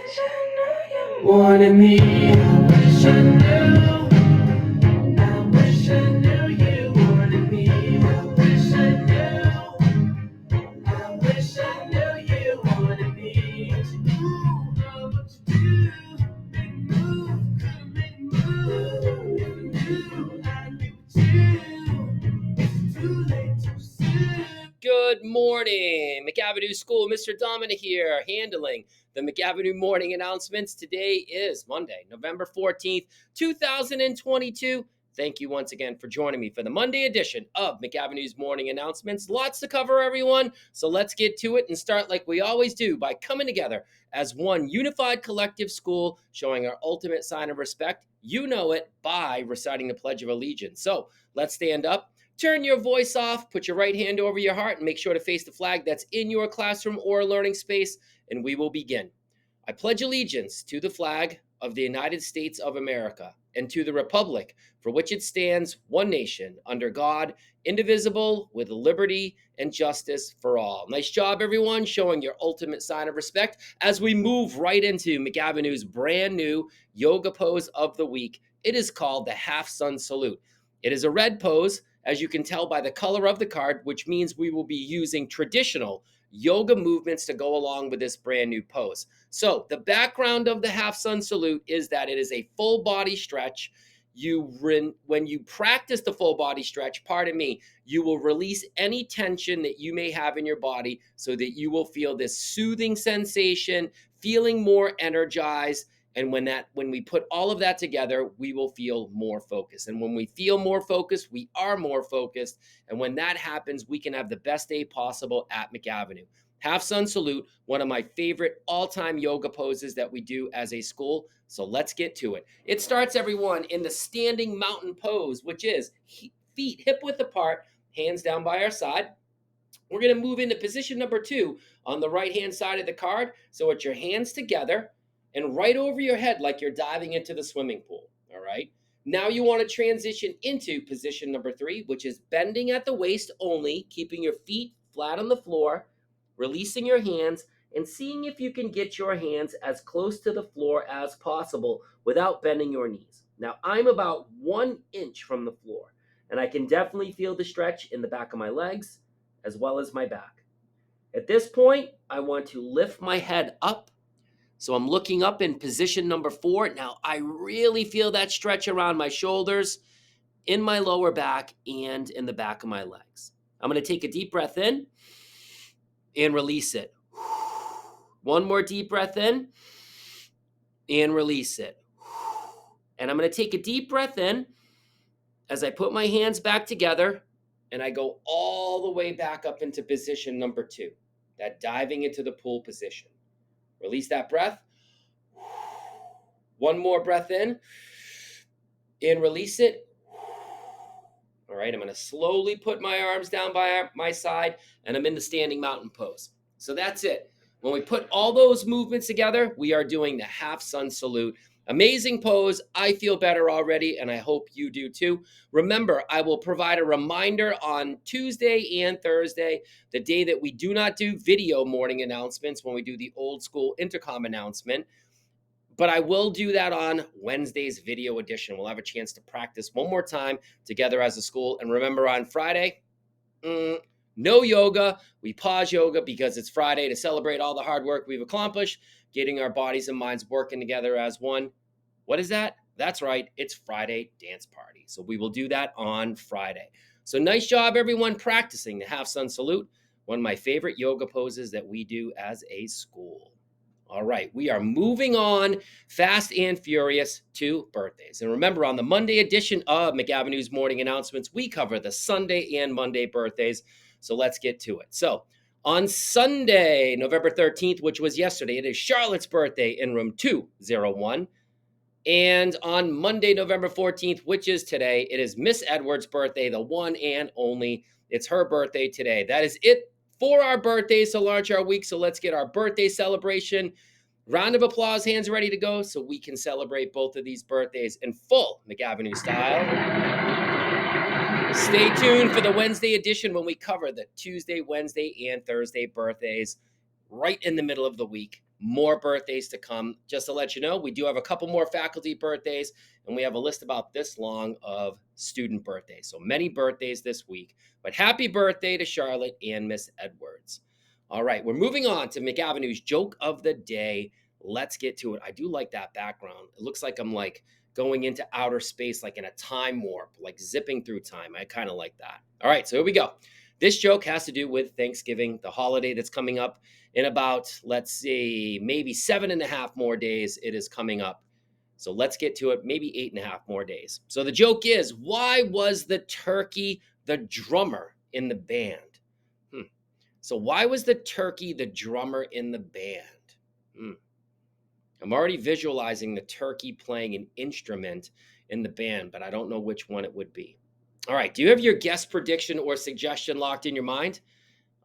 wish I knew you wanted me. I wish I knew. I wish I knew you wanted me. I wish I knew. I wish I knew you wanted me. But you know what to do. Make a move, couldn't make a move. If you knew, I'd be with you. It's too late, too soon. Good morning, McAvinnue's School. Mr. Dominic here, handling the McAvinue morning announcements. Today is Monday, November 14th, 2022. Thank you once again for joining me for the Monday edition of McAvinnue's morning announcements. Lots to cover, everyone. So let's get to it and start like we always do by coming together as one unified collective school, showing our ultimate sign of respect. You know it by reciting the Pledge of Allegiance. So let's stand up. Turn your voice off, put your right hand over your heart, and make sure to face the flag that's in your classroom or learning space, and we will begin. I pledge allegiance to the flag of the United States of America and to the republic for which it stands, one nation, under God, indivisible, with liberty and justice for all. Nice job, everyone, showing your ultimate sign of respect as we move right into McAvinnue's brand new yoga pose of the week. It is called the Half Sun Salute. It is a red pose, as you can tell by the color of the card, which means we will be using traditional yoga movements to go along with this brand new pose. So the background of the Half Sun Salute is that it is a full body stretch. When you practice the full body stretch, pardon me, you will release any tension that you may have in your body so that you will feel this soothing sensation, feeling more energized. And when we put all of that together, we will feel more focused. And when we feel more focused, we are more focused. And when that happens, we can have the best day possible at McAvinue. Half Sun Salute, one of my favorite all-time yoga poses that we do as a school. So let's get to it. It starts, everyone, in the standing mountain pose, which is feet hip-width apart, hands down by our side. We're going to move into position number 2 on the right-hand side of the card. So it's your hands together and right over your head like you're diving into the swimming pool, all right? Now you want to transition into position number 3, which is bending at the waist only, keeping your feet flat on the floor, releasing your hands, and seeing if you can get your hands as close to the floor as possible without bending your knees. Now, I'm about 1 inch from the floor, and I can definitely feel the stretch in the back of my legs as well as my back. At this point, I want to lift my head up. So I'm looking up in position number 4. Now I really feel that stretch around my shoulders, in my lower back, and in the back of my legs. I'm going to take a deep breath in and release it. One more deep breath in and release it. And I'm going to take a deep breath in as I put my hands back together and I go all the way back up into position number 2, that diving into the pool position. Release that breath. One more breath in and release it. All right, I'm going to slowly put my arms down by my side and I'm in the standing mountain pose. So that's it. When we put all those movements together, we are doing the Half Sun Salute. Amazing pose. I feel better already, and I hope you do too. Remember, I will provide a reminder on Tuesday and Thursday, the day that we do not do video morning announcements when we do the old school intercom announcement. But I will do that on Wednesday's video edition. We'll have a chance to practice one more time together as a school. And remember, on Friday, no yoga. We pause yoga because it's Friday to celebrate all the hard work we've accomplished, getting our bodies and minds working together as one. What is that? That's right. It's Friday dance party. So we will do that on Friday. So nice job, everyone, practicing the Half Sun Salute, one of my favorite yoga poses that we do as a school. All right, we are moving on fast and furious to birthdays. And remember, on the Monday edition of McAvinnue's Morning Announcements, we cover the Sunday and Monday birthdays. So let's get to it. So on Sunday, November 13th, which was yesterday, it is Charlotte's birthday in room 201. And on Monday, November 14th, which is today, it is Miss Edwards' birthday, the one and only. It's her birthday today. That is it for our birthdays to launch our week. So let's get our birthday celebration. Round of applause, hands ready to go so we can celebrate both of these birthdays in full McAvinue style. Stay tuned for the Wednesday edition when we cover the Tuesday, Wednesday, and Thursday birthdays right in the middle of the week. more birthdays to come. Just to let you know, we do have a couple more faculty birthdays, and we have a list about this long of student birthdays. So many birthdays this week, but happy birthday to Charlotte and Miss Edwards. All right, we're moving on to McAvinnue's joke of the day. Let's get to it. I do like that background. It looks like I'm like going into outer space, like in a time warp, like zipping through time. I kind of like that. All right, so here we go. This joke has to do with Thanksgiving, the holiday that's coming up in about, let's see, maybe 7.5 more days. It is coming up. So let's get to it, maybe 8.5 more days. So the joke is, why was the turkey the drummer in the band? So why was the turkey the drummer in the band? I'm already visualizing the turkey playing an instrument in the band, but I don't know which one it would be. All right, do you have your guess, prediction, or suggestion locked in your mind?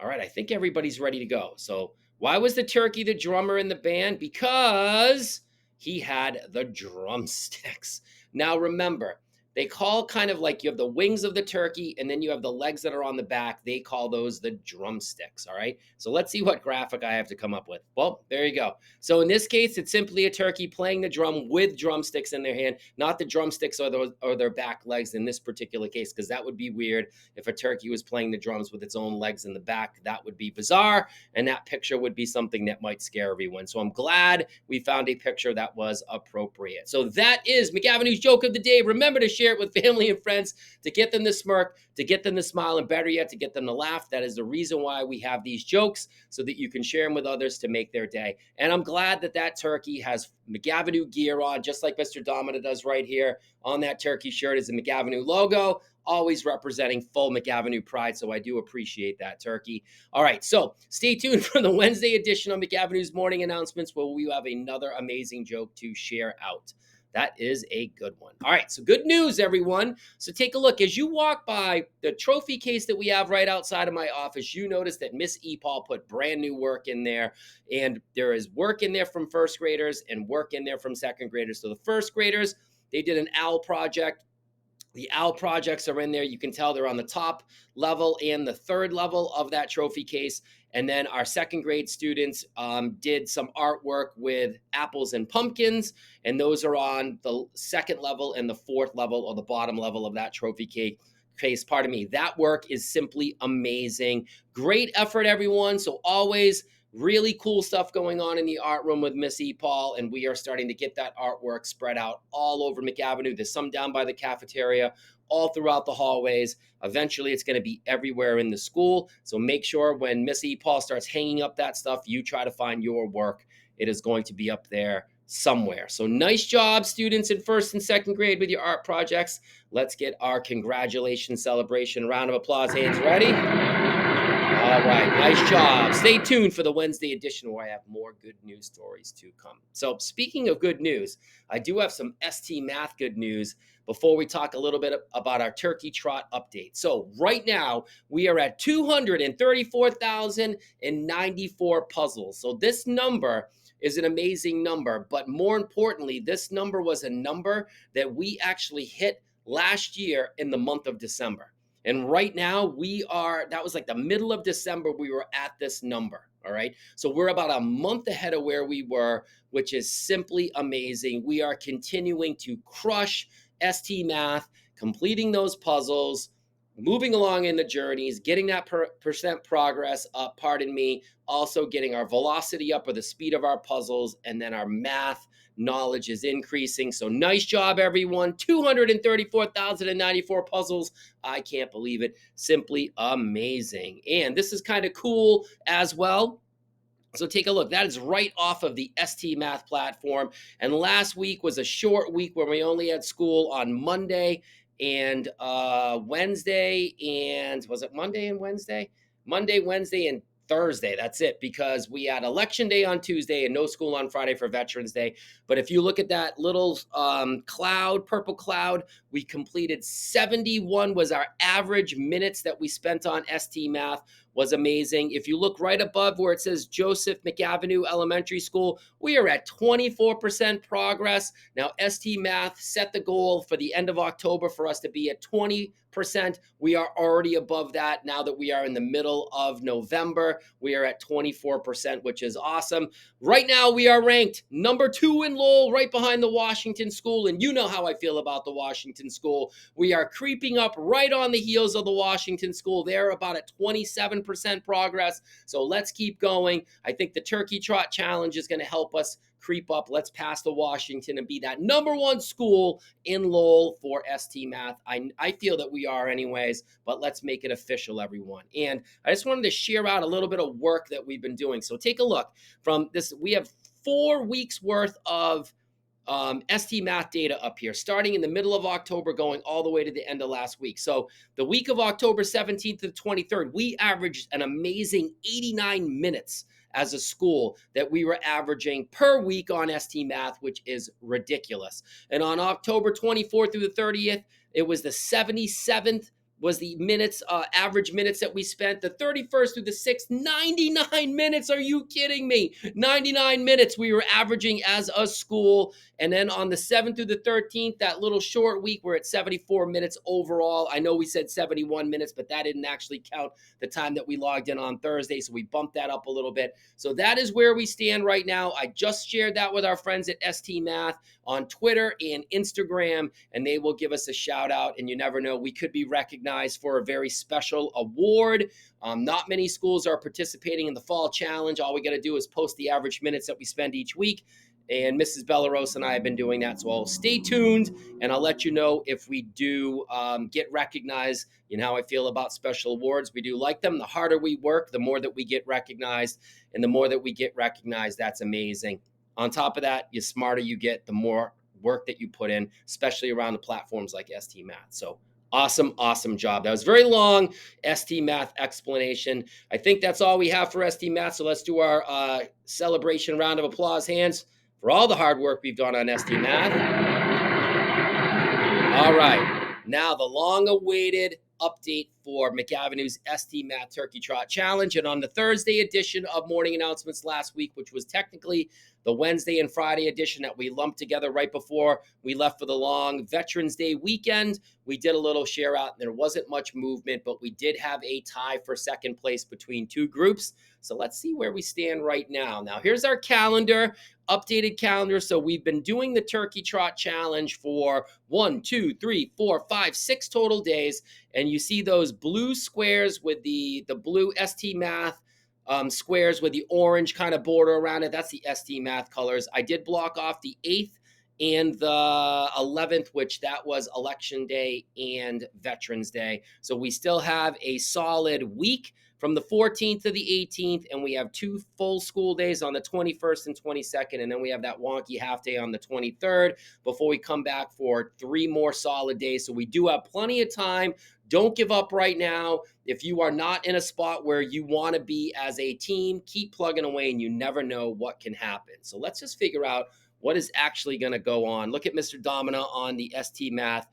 All right, I think everybody's ready to go. So why was the turkey the drummer in the band? Because he had the drumsticks. Now remember, they call kind of like you have the wings of the turkey and then you have the legs that are on the back. They call those the drumsticks. All right. So let's see what graphic I have to come up with. Well, there you go. So in this case, it's simply a turkey playing the drum with drumsticks in their hand, not the drumsticks or their back legs in this particular case, because that would be weird. If a turkey was playing the drums with its own legs in the back, that would be bizarre. And that picture would be something that might scare everyone. So I'm glad we found a picture that was appropriate. So that is McAvinnue's joke of the day. Remember to share it with family and friends to get them to smirk, to get them to smile, and better yet, to get them to laugh. That is the reason why we have these jokes, so that you can share them with others to make their day. And I'm glad that that turkey has McAvinue gear on, just like Mr. Domina does right here. On that turkey shirt is the McAvinue logo, always representing full McAvinue pride. So I do appreciate that, turkey. All right, so stay tuned for the Wednesday edition of McAvinnue's morning announcements, where we have another amazing joke to share out. That is a good one. All right, so good news, everyone. So take a look. As you walk by the trophy case that we have right outside of my office, you notice that Miss E. Paul put brand new work in there. And there is work in there from first graders and work in there from second graders. So the first graders, they did an OWL project. The OWL projects are in there. You can tell they're on the top level and the third level of that trophy case. And then our second grade students did some artwork with apples and pumpkins. And those are on the second level and the fourth level, or the bottom level of that trophy case. Pardon me. That work is simply amazing. Great effort, everyone. So always really cool stuff going on in the art room with Miss E. Paul, and we are starting to get that artwork spread out all over McAvinue. There's some down by the cafeteria, all throughout the hallways. Eventually, it's going to be everywhere in the school. So make sure when Miss E. Paul starts hanging up that stuff, you try to find your work. It is going to be up there somewhere. So nice job, students in first and second grade, with your art projects. Let's get our congratulations celebration. Round of applause. Hands ready? All right, nice job. Stay tuned for the Wednesday edition, where I have more good news stories to come. So speaking of good news, I do have some ST Math good news before we talk a little bit about our turkey trot update. So right now, we are at 234,094 puzzles. So this number is an amazing number, but more importantly, this number was a number that we actually hit last year in the month of December. And right now that was like the middle of December, we were at this number. All right. So we're about a month ahead of where we were, which is simply amazing. We are continuing to crush ST Math, completing those puzzles, moving along in the journeys, getting that percent progress up, also getting our velocity up, or the speed of our puzzles, and then our math knowledge is increasing. So nice job, everyone. 234,094 puzzles. I can't believe it. Simply amazing. And this is kind of cool as well. So take a look. That is right off of the ST Math platform. And last week was a short week where we only had school on Monday and Wednesday. And was it Monday and Wednesday? Monday, Wednesday, and Thursday. That's it, because we had election day on Tuesday and no school on Friday for Veterans Day. But if you look at that little purple cloud, we completed 71 was our average minutes that we spent on ST Math, was amazing. If you look right above where it says Joseph McAvinue Elementary School, we are at 24% progress. Now, ST Math set the goal for the end of October for us to be at 20%. We are already above that now that we are in the middle of November. We are at 24%, which is awesome. Right now, we are ranked number 2 in Lowell, right behind the Washington School. And you know how I feel about the Washington School. We are creeping up right on the heels of the Washington School. They're about at 27% progress. So let's keep going. I think the Turkey Trot Challenge is going to help us creep up. Let's pass the Washington and be that number 1 school in Lowell for ST Math. I feel that we are anyways, but let's make it official, everyone. And I just wanted to share out a little bit of work that we've been doing. So take a look from this. We have 4 weeks worth of ST Math data up here, starting in the middle of October, going all the way to the end of last week. So the week of October 17th to the 23rd, we averaged an amazing 89 minutes as a school that we were averaging per week on ST Math, which is ridiculous. And on October 24th through the 30th, it was the 77th was the minutes, average minutes that we spent. The 31st through the 6th, 99 minutes. Are you kidding me? 99 minutes we were averaging as a school. And then on the 7th through the 13th, that little short week, we're at 74 minutes overall. I know we said 71 minutes, but that didn't actually count the time that we logged in on Thursday. So we bumped that up a little bit. So that is where we stand right now. I just shared that with our friends at ST Math on Twitter and Instagram, and they will give us a shout out. And you never know, we could be recognized for a very special award. Not many schools are participating in the fall challenge. All we got to do is post the average minutes that we spend each week. And Mrs. Bellaros and I have been doing that. So I'll stay tuned and I'll let you know if we do get recognized. You know how I feel about special awards. We do like them. The harder we work, the more that we get recognized. And the more that we get recognized, that's amazing. On top of that, the smarter you get, the more work that you put in, especially around the platforms like ST Math. So awesome, awesome job. That was very long ST Math explanation. I think that's all we have for ST Math. So let's do our celebration round of applause. Hands for all the hard work we've done on ST Math. All right. Now the long-awaited update for McAvinnue's ST Math Turkey Trot Challenge. And on the Thursday edition of Morning Announcements last week, which was technically the Wednesday and Friday edition that we lumped together right before we left for the long Veterans Day weekend, we did a little share out. And there wasn't much movement, but we did have a tie for second place between 2 groups. So let's see where we stand right now. Now, here's our calendar, updated calendar. So we've been doing the Turkey Trot Challenge for 1, 2, 3, 4, 5, 6 total days. And you see those blue squares with the blue ST Math squares with the orange kind of border around it. That's the ST Math colors. I did block off the 8th and the 11th, which that was Election Day and Veterans Day. So we still have a solid week from the 14th to the 18th, and we have 2 full school days on the 21st and 22nd, and then we have that wonky half day on the 23rd before we come back for 3 more solid days. So we do have plenty of time. Don't give up right now. If you are not in a spot where you want to be as a team, keep plugging away, and you never know what can happen. So let's just figure out what is actually going to go on. Look at Mr. Domina on the ST Math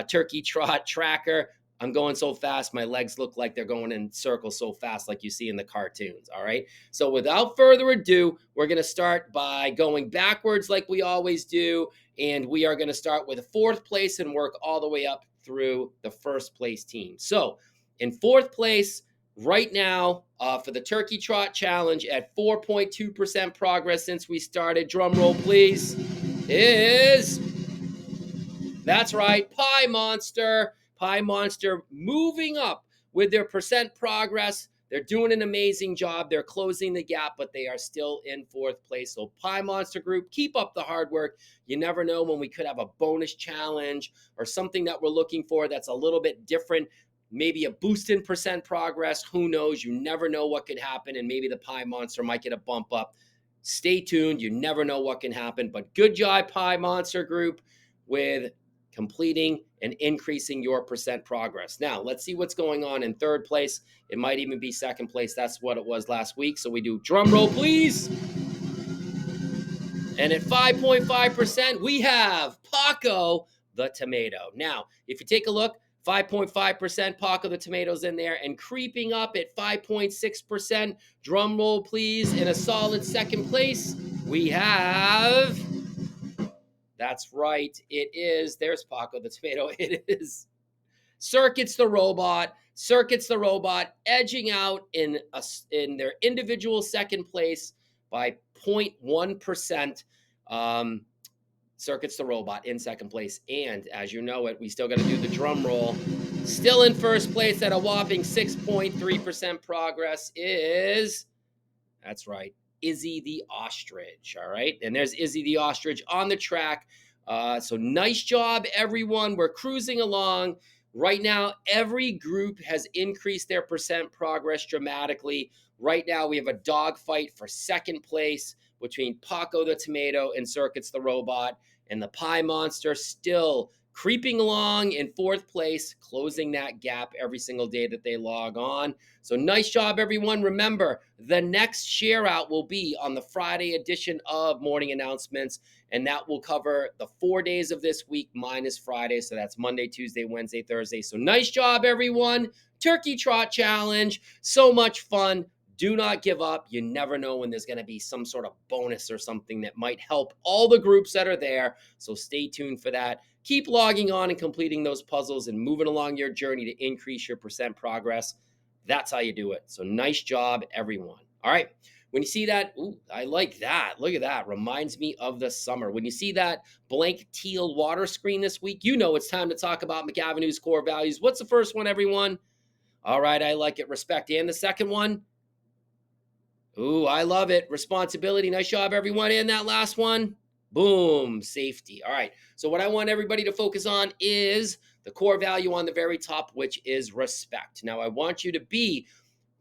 Turkey Trot Tracker. I'm going so fast, my legs look like they're going in circles so fast like you see in the cartoons, all right? So without further ado, we're going to start by going backwards like we always do, and we are going to start with 4th place and work all the way up through the 1st place team. So in 4th place right now for the Turkey Trot Challenge at 4.2% progress since we started, drum roll please, is, that's right, Pie Monster. Pie Monster moving up with their percent progress. They're doing an amazing job. They're closing the gap, but they are still in 4th place. So Pie Monster Group, keep up the hard work. You never know when we could have a bonus challenge or something that we're looking for that's a little bit different. Maybe a boost in percent progress. Who knows? You never know what could happen, and maybe the Pie Monster might get a bump up. Stay tuned. You never know what can happen. But good job, Pie Monster Group, with completing and increasing your percent progress. Now, let's see what's going on in 3rd place. It might even be 2nd place. That's what it was last week. So we do drum roll, please. And at 5.5%, we have Paco the Tomato. Now, if you take a look, 5.5% Paco the Tomatoes in there, and creeping up at 5.6%. Drum roll, please. In a solid second place, we have. That's right. It is. There's Paco the Tomato. It is Circuits the Robot. Circuits the Robot edging out in their individual second place by 0.1%. Circuits the Robot in second place. And as you know it, we still got to do the drum roll. Still in first place at a whopping 6.3% progress is, that's right, Izzy the Ostrich. All right. And there's Izzy the Ostrich on the track. So nice job, everyone. We're cruising along. Right now, every group has increased their percent progress dramatically. Right now, we have a dogfight for second place between Paco the Tomato and Circuits the Robot, and the Pie Monster still creeping along in fourth place, closing that gap every single day that they log on. So nice job, everyone. Remember, the next share out will be on the Friday edition of Morning Announcements, and that will cover the 4 days of this week minus Friday. So that's Monday, Tuesday, Wednesday, Thursday. So nice job, everyone. Turkey Trot Challenge. So much fun. Do not give up. You never know when there's going to be some sort of bonus or something that might help all the groups that are there. So stay tuned for that. Keep logging on and completing those puzzles and moving along your journey to increase your percent progress. That's how you do it. So nice job, everyone. All right. When you see that, ooh, I like that. Look at that. Reminds me of the summer. When you see that blank teal water screen this week, you know it's time to talk about McAvinnue's core values. What's the first one, everyone? All right. I like it. Respect. And the second one? Ooh, I love it. Responsibility. Nice job, everyone. And that last one? Boom, safety. All right. So what I want everybody to focus on is the core value on the very top, which is respect. Now, I want you to be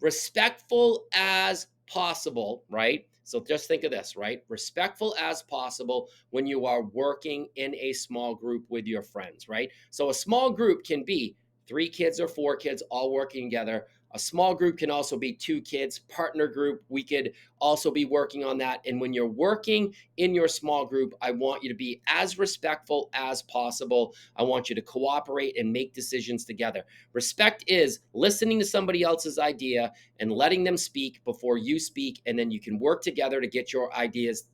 respectful as possible, right? So just think of this, right? Respectful as possible when you are working in a small group with your friends, right? So a small group can be 3 kids or 4 kids all working together. A small group can also be 2 kids, partner group. We could also be working on that. And when you're working in your small group, I want you to be as respectful as possible. I want you to cooperate and make decisions together. Respect is listening to somebody else's idea and letting them speak before you speak. And then you can work together to get your ideas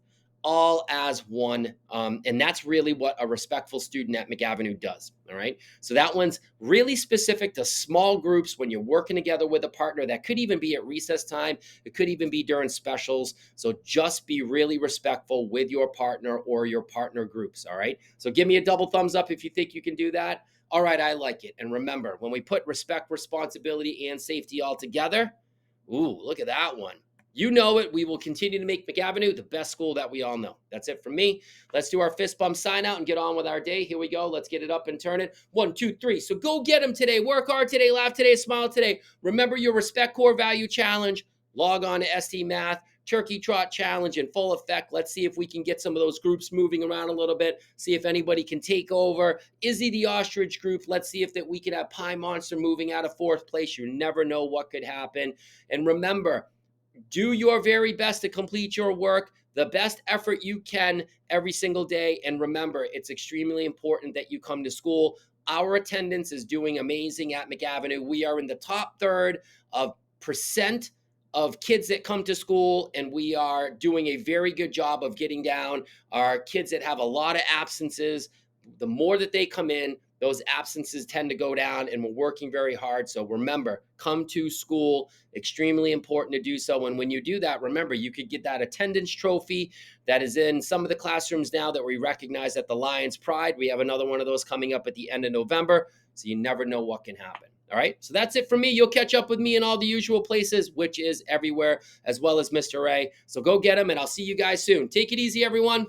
all as one. And that's really what a respectful student at McAvinue does. All right. So that one's really specific to small groups when you're working together with a partner. That could even be at recess time. It could even be during specials. So just be really respectful with your partner or your partner groups. All right. So give me a double thumbs up if you think you can do that. All right. I like it. And remember, when we put respect, responsibility, and safety all together, ooh, look at that one. You know it. We will continue to make McAvinue the best school that we all know. That's it from me. Let's do our fist bump sign out and get on with our day. Here we go. Let's get it up and turn it. 1, 2, 3. So go get them today. Work hard today. Laugh today. Smile today. Remember your Respect Core Value Challenge. Log on to ST Math. Turkey Trot Challenge in full effect. Let's see if we can get some of those groups moving around a little bit. See if anybody can take over. Izzy the Ostrich group. Let's see if that we can have Pie Monster moving out of 4th place. You never know what could happen. And remember, do your very best to complete your work, the best effort you can every single day. And remember, it's extremely important that you come to school. Our attendance is doing amazing at McAvinue. We are in the top third of percent of kids that come to school, and we are doing a very good job of getting down our kids that have a lot of absences. The more that they come in, those absences tend to go down, and we're working very hard. So remember, come to school, extremely important to do so. And when you do that, remember, you could get that attendance trophy that is in some of the classrooms now that we recognize at the Lions Pride. We have another one of those coming up at the end of November. So you never know what can happen. All right. So that's it for me. You'll catch up with me in all the usual places, which is everywhere, as well as Mr. Ray. So go get him, and I'll see you guys soon. Take it easy, everyone.